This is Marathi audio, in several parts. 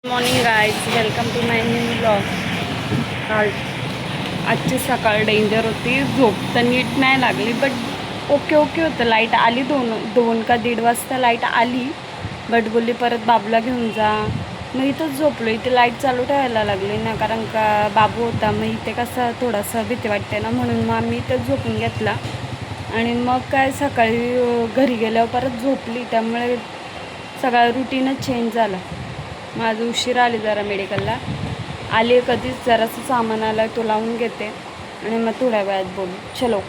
Morning guys, welcome to my new blog. आजची सकाळ डेंजर होती. झोप तर नीट नाही लागली, बट ओके होतं. लाईट आली दोन का 1:30 वाजता लाईट आली. बट बोलली परत बाबूला घेऊन जा. मग इथंच झोपलो. इथे लाईट चालू ठेवायला लागली ना, कारण का बाबू होता. मग इथे कसं थोडासा भीती वाटते ना, म्हणून मग आम्ही इथंच झोपून घेतला. आणि मग काय सकाळी घरी गेल्यावर परत झोपली. त्यामुळे सगळा रुटीनच चेंज झाला. माझं उशीर आली जरा मेडिकलला. आली कधीच जरासं सामान आलं तो लावून घेते आणि मग थोड्या वेळात बोलू. चलो.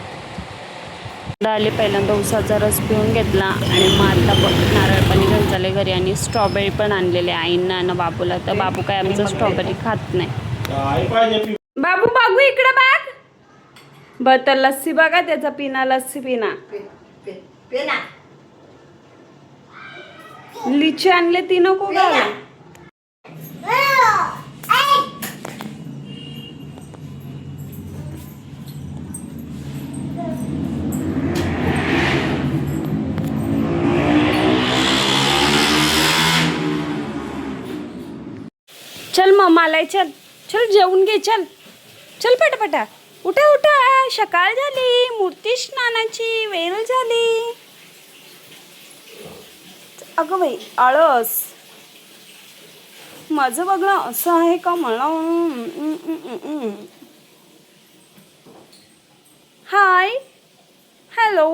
आले पहिल्यांदा उसाचा रस पिऊन घेतला आणि मग आता नारळ पाणी घेऊन चालले घरी. आणि स्ट्रॉबेरी पण आणलेले आईंना आणि बाबूला. तर बाबू काय आमचं स्ट्रॉबेरी खात नाही. बाबू इकडं बघ. बर तर लस्सी बघा त्याचा पिना. लस्सी पिना. लिची आणले ती नको घाल. चल मम्माला चल जेवून घे. चल पटापटा. उठा सकाळ झाली. मूर्ती स्नानाची वेळ झाली. अगं बाई आळस. माझं बघणं असं आहे का मला. हाय हॅलो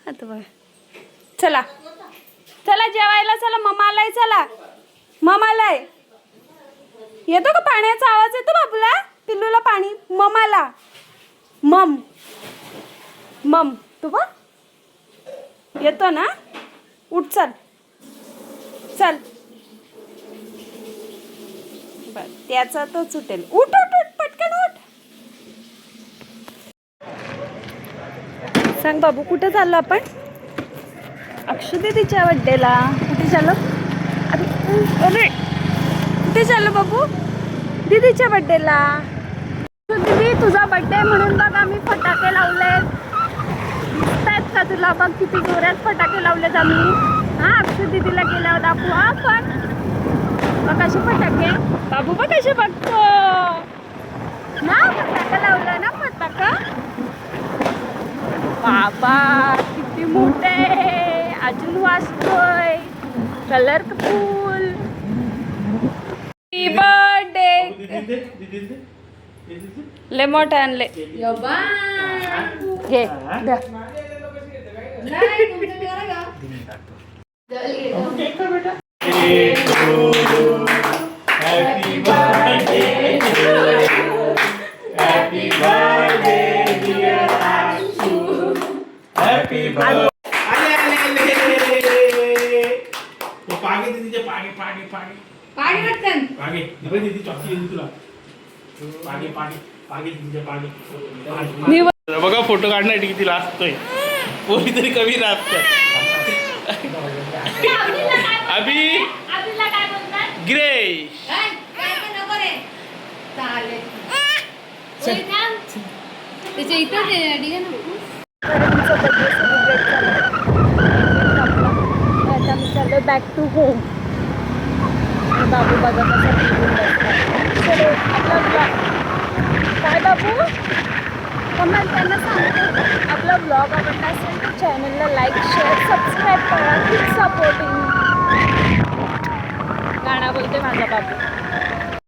आता बघ. चला जेवायला. चला ममाला येतो का पाण्याचा आवाज येतो बाबूला. पिल्लूला पाणी. ममाला मम तू बघ येतो ना. उठ चल बर त्याचा तो सुटेल. उठ पटकन उठ. सांग बाबू कुठे चाललो आपण. अक्षु दीदीच्या बड्डेला. कुठे चाललो. अरे कुठे चाललो बाबू. दीदीच्या बड्डेला. दीदी तुझा बड्डे म्हणून बघ आम्ही फटाके लावलेत. दिसतायत का तुला. बघ किती जोरात फटाके लावलेत आम्ही. हा अक्षु दीदीला गेल्यावर दाखवू. हा पण बघ कसे फटाके. बाबू बघ कसे बघतो ना. फटाका लावला ना फटाका. बाबा किती मोठे. अजून वाजतोय. कलरफुल. Happy birthday. ले मोठे आणले. घे बघा फोटो काढण्यासाठी किती लाजतोय. कोणी तरी कमी लाजत. अभि गिरेश बॅक टू होम. बाबू बघा काय बाबू कमेंट त्यांना सांगतो. आपला ब्लॉग आवडला असेल तर चॅनलला लाईक शेअर सबस्क्राईब करा. खूप सपोर्टिंग. गाणं बोलते माझा बाबू.